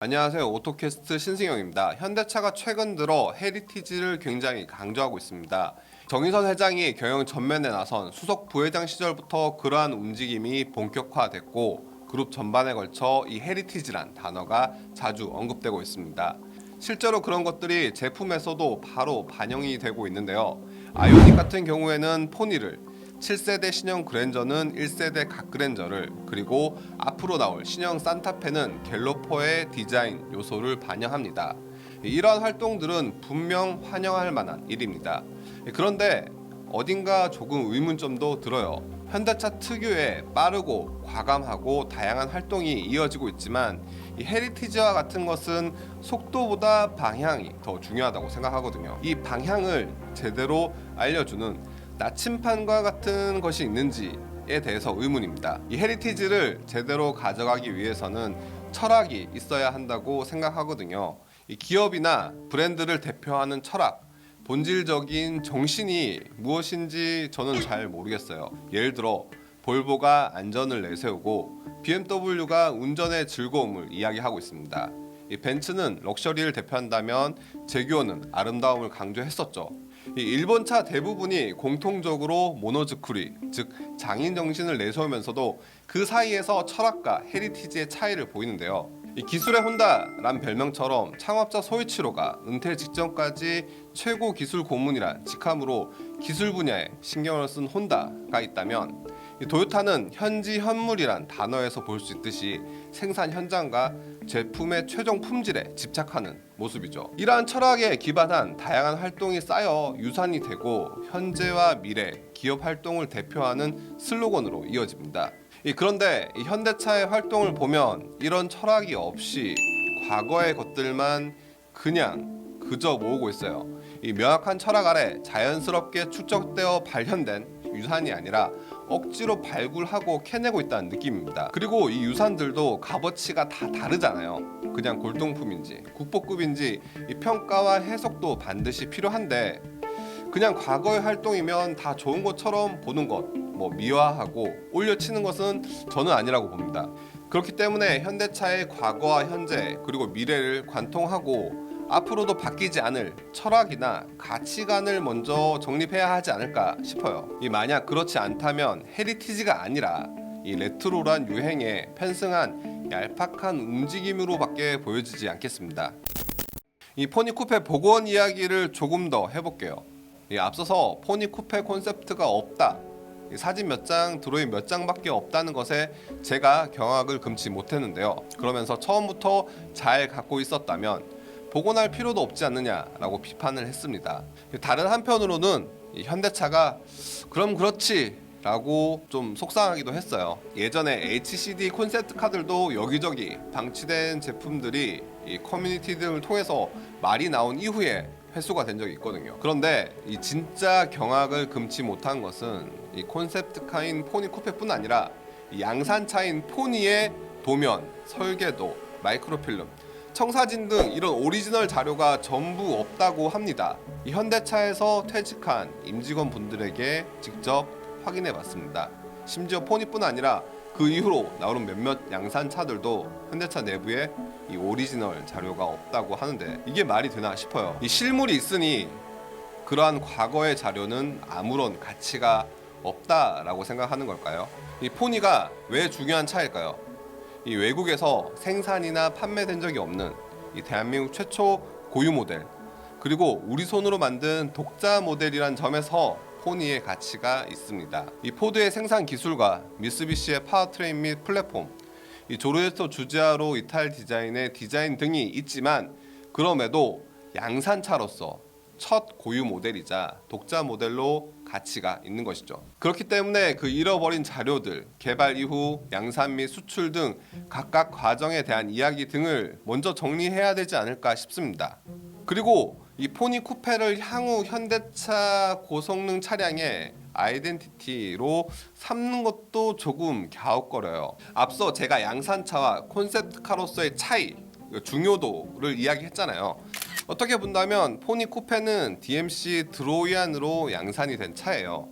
안녕하세요. 오토캐스트 신승영입니다. 현대차가 최근 들어 헤리티지를 굉장히 강조하고 있습니다. 정의선 회장이 경영 전면에 나선 수석 부회장 시절부터 그러한 움직임이 본격화됐고 그룹 전반에 걸쳐 이 헤리티지란 단어가 자주 언급되고 있습니다. 실제로 그런 것들이 제품에서도 바로 반영이 되고 있는데요. 아이오닉 같은 경우에는 포니를, 7세대 신형 그랜저는 1세대 각 그랜저를, 그리고 앞으로 나올 신형 산타페는 갤로퍼의 디자인 요소를 반영합니다. 이러한 활동들은 분명 환영할 만한 일입니다. 그런데 어딘가 조금 의문점도 들어요. 현대차 특유의 빠르고 과감하고 다양한 활동이 이어지고 있지만 이 헤리티지와 같은 것은 속도보다 방향이 더 중요하다고 생각하거든요. 이 방향을 제대로 알려주는 나침판과 같은 것이 있는지에 대해서 의문입니다. 이 헤리티지를 제대로 가져가기 위해서는 철학이 있어야 한다고 생각하거든요. 이 기업이나 브랜드를 대표하는 철학, 본질적인 정신이 무엇인지 저는 잘 모르겠어요. 예를 들어 볼보가 안전을 내세우고 BMW가 운전의 즐거움을 이야기하고 있습니다. 이 벤츠는 럭셔리를 대표한다면 제규어는 아름다움을 강조했었죠. 이 일본차 대부분이 공통적으로 모노즈쿠리, 즉 장인 정신을 내세우면서도 그 사이에서 철학과 헤리티지의 차이를 보이는데요. 이 기술의 혼다란 별명처럼 창업자 소이치로가 은퇴 직전까지 최고 기술 고문이란 직함으로 기술 분야에 신경을 쓴 혼다가 있다면, 이 도요타는 현지 현물이란 단어에서 볼 수 있듯이 생산 현장과 제품의 최종 품질에 집착하는 모습이죠. 이러한 철학에 기반한 다양한 활동이 쌓여 유산이 되고 현재와 미래 기업 활동을 대표하는 슬로건으로 이어집니다. 그런데 이 현대차의 활동을 보면 이런 철학이 없이 과거의 것들만 그저 모으고 있어요. 이 명확한 철학 아래 자연스럽게 축적되어 발현된 유산이 아니라 억지로 발굴하고 캐내고 있다는 느낌입니다. 그리고 이 유산들도 값어치가 다 다르잖아요. 그냥 골동품인지 국보급인지 이 평가와 해석도 반드시 필요한데, 그냥 과거의 활동이면 다 좋은 것처럼 보는 것, 미화하고 올려치는 것은 저는 아니라고 봅니다. 그렇기 때문에 현대차의 과거와 현재 그리고 미래를 관통하고 앞으로도 바뀌지 않을 철학이나 가치관을 먼저 정립해야 하지 않을까 싶어요. 만약 그렇지 않다면 헤리티지가 아니라 이 레트로란 유행에 편승한 얄팍한 움직임으로밖에 보여지지 않겠습니다. 이 포니 쿠페 복원 이야기를 조금 더 해볼게요. 앞서서 포니 쿠페 콘셉트가 없다, 사진 몇 장, 드로잉 몇 장밖에 없다는 것에 제가 경악을 금치 못했는데요. 그러면서 처음부터 잘 갖고 있었다면 복원할 필요도 없지 않느냐라고 비판을 했습니다. 다른 한편으로는 이 현대차가 그럼 그렇지 라고 좀 속상하기도 했어요. 예전에 HCD 콘셉트 카들도 여기저기 방치된 제품들이 이 커뮤니티 등을 통해서 말이 나온 이후에 회수가 된 적이 있거든요. 그런데 이 진짜 경악을 금치 못한 것은 이 콘셉트카인 포니 쿠페뿐 아니라 이 양산차인 포니의 도면, 설계도, 마이크로필름, 청사진 등 이런 오리지널 자료가 전부 없다고 합니다. 이 현대차에서 퇴직한 임직원 분들에게 직접 확인해 봤습니다. 심지어 포니뿐 아니라 그 이후로 나오는 몇몇 양산차들도 현대차 내부에 이 오리지널 자료가 없다고 하는데 이게 말이 되나 싶어요. 이 실물이 있으니 그러한 과거의 자료는 아무런 가치가 없다라고 생각하는 걸까요? 이 포니가 왜 중요한 차일까요? 이 외국에서 생산이나 판매된 적이 없는 이 대한민국 최초 고유 모델, 그리고 우리 손으로 만든 독자 모델이란 점에서 포니의 가치가 있습니다. 이 포드의 생산 기술과 미쓰비시의 파워트레인 및 플랫폼, 이 조르제토 주지아로 이탈 디자인의 디자인 등이 있지만 그럼에도 양산차로서 첫 고유 모델이자 독자 모델로 가치가 있는 것이죠. 그렇기 때문에 그 잃어버린 자료들, 개발 이후 양산 및 수출 등 각각 과정에 대한 이야기 등을 먼저 정리해야 되지 않을까 싶습니다. 그리고 이 포니 쿠페를 향후 현대차 고성능 차량의 아이덴티티로 삼는 것도 조금 갸웃거려요. 앞서 제가 양산차와 콘셉트카로서의 차이, 중요도를 이야기했잖아요. 어떻게 본다면 포니 쿠페는 DMC 드로이안으로 양산이 된 차예요.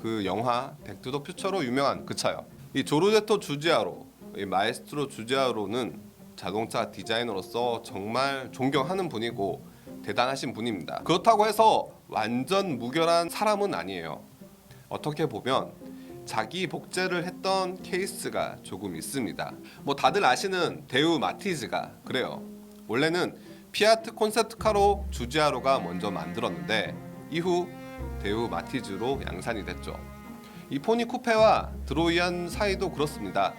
그 영화 백투 더 퓨처로 유명한 그 차요. 이 조르제토 주지아로, 이 마에스트로 주지아로는 자동차 디자이너로서 정말 존경하는 분이고 대단하신 분입니다. 그렇다고 해서 완전 무결한 사람은 아니에요. 어떻게 보면 자기 복제를 했던 케이스가 조금 있습니다. 뭐 다들 아시는 데우 마티즈가 그래요. 원래는 피아트 콘셉트카로 주지아로가 먼저 만들었는데 이후 데우 마티즈로 양산이 됐죠. 이 포니 쿠페와 드로이안 사이도 그렇습니다.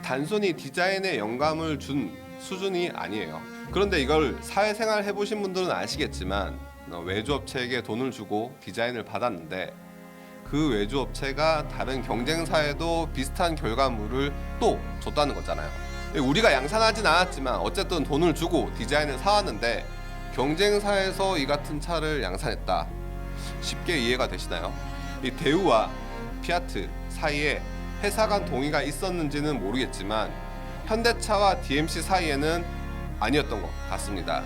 단순히 디자인에 영감을 준 수준이 아니에요. 그런데 이걸 사회생활 해보신 분들은 아시겠지만 외주업체에게 돈을 주고 디자인을 받았는데 그 외주업체가 다른 경쟁사에도 비슷한 결과물을 또 줬다는 거잖아요. 우리가 양산하진 않았지만 어쨌든 돈을 주고 디자인을 사왔는데 경쟁사에서 이 같은 차를 양산했다. 쉽게 이해가 되시나요? 이 데우와 피아트 사이에 회사 간 동의가 있었는지는 모르겠지만 현대차와 DMC 사이에는 아니었던 것 같습니다.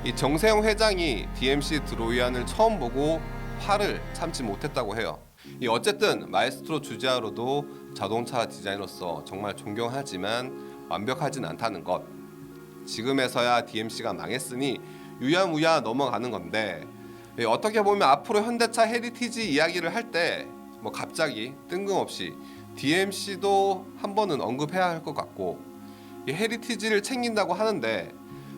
이 정세영 회장이 DMC 드로이안을 처음 보고 화를 참지 못했다고 해요. 어쨌든 마에스트로 주지아로도 자동차 디자이너로서 정말 존경하지만 완벽하진 않다는 것. 지금에서야 DMC가 망했으니 유야무야 넘어가는 건데 어떻게 보면 앞으로 현대차 헤리티지 이야기를 할 때 뭐 갑자기 뜬금없이 DMC도 한 번은 언급해야 할 것 같고 이 헤리티지를 챙긴다고 하는데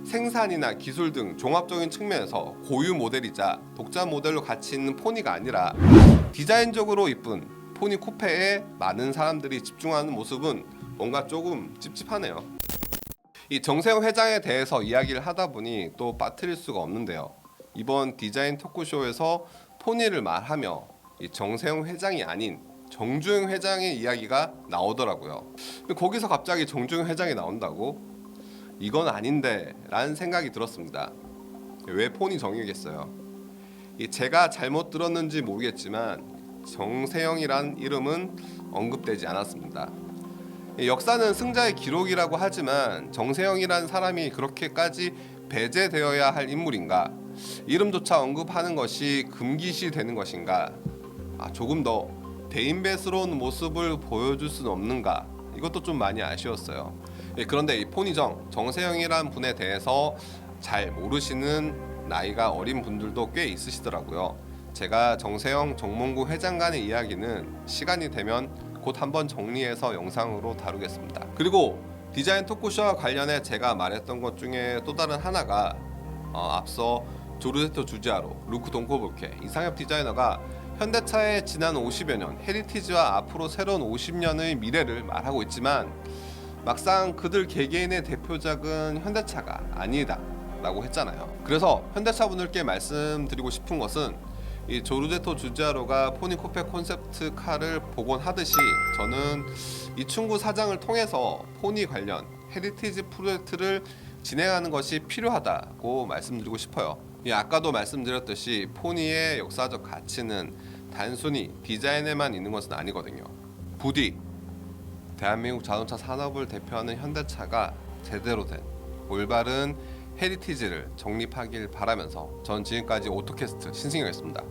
생산이나 기술 등 종합적인 측면에서 고유 모델이자 독자 모델로 가치 있는 포니가 아니라 디자인적으로 이쁜 포니 쿠페에 많은 사람들이 집중하는 모습은 뭔가 조금 찝찝하네요. 이 정세영 회장에 대해서 이야기를 하다 보니 또 빠뜨릴 수가 없는데요. 이번 디자인 토크쇼에서 포니를 말하며 이 정세영 회장이 아닌 정주영 회장의 이야기가 나오더라고요. 거기서 갑자기 정주영 회장이 나온다고? 이건 아닌데 라는 생각이 들었습니다. 왜 포니 정이겠어요? 제가 잘못 들었는지 모르겠지만 정세영이란 이름은 언급되지 않았습니다. 역사는 승자의 기록이라고 하지만 정세영이란 사람이 그렇게까지 배제되어야 할 인물인가? 이름조차 언급하는 것이 금기시 되는 것인가? 조금 더 대인배스러운 모습을 보여줄 수는 없는가? 이것도 좀 많이 아쉬웠어요. 그런데 이 포니정 정세영이란 분에 대해서 잘 모르시는 나이가 어린 분들도 꽤 있으시더라고요. 제가 정세영 정몽구 회장 간의 이야기는 시간이 되면 곧 한번 정리해서 영상으로 다루겠습니다. 그리고 디자인 토크쇼와 관련해 제가 말했던 것 중에 또 다른 하나가 앞서 조르제토 주지아로, 루크 동코볼케, 이상엽 디자이너가 현대차의 지난 50여 년 헤리티지와 앞으로 새로운 50년의 미래를 말하고 있지만 막상 그들 개개인의 대표작은 현대차가 아니다 라고 했잖아요. 그래서 현대차 분들께 말씀드리고 싶은 것은 이 조르제토 주지아로가 포니 쿠페 콘셉트 카를 복원하듯이 저는 이충구 사장을 통해서 포니 관련 헤리티지 프로젝트를 진행하는 것이 필요하다고 말씀드리고 싶어요. 아까도 말씀드렸듯이 포니의 역사적 가치는 단순히 디자인에만 있는 것은 아니거든요. 부디 대한민국 자동차 산업을 대표하는 현대차가 제대로 된 올바른 헤리티지를 정립하길 바라면서 전 지금까지 오토캐스트 신승엽이었습니다.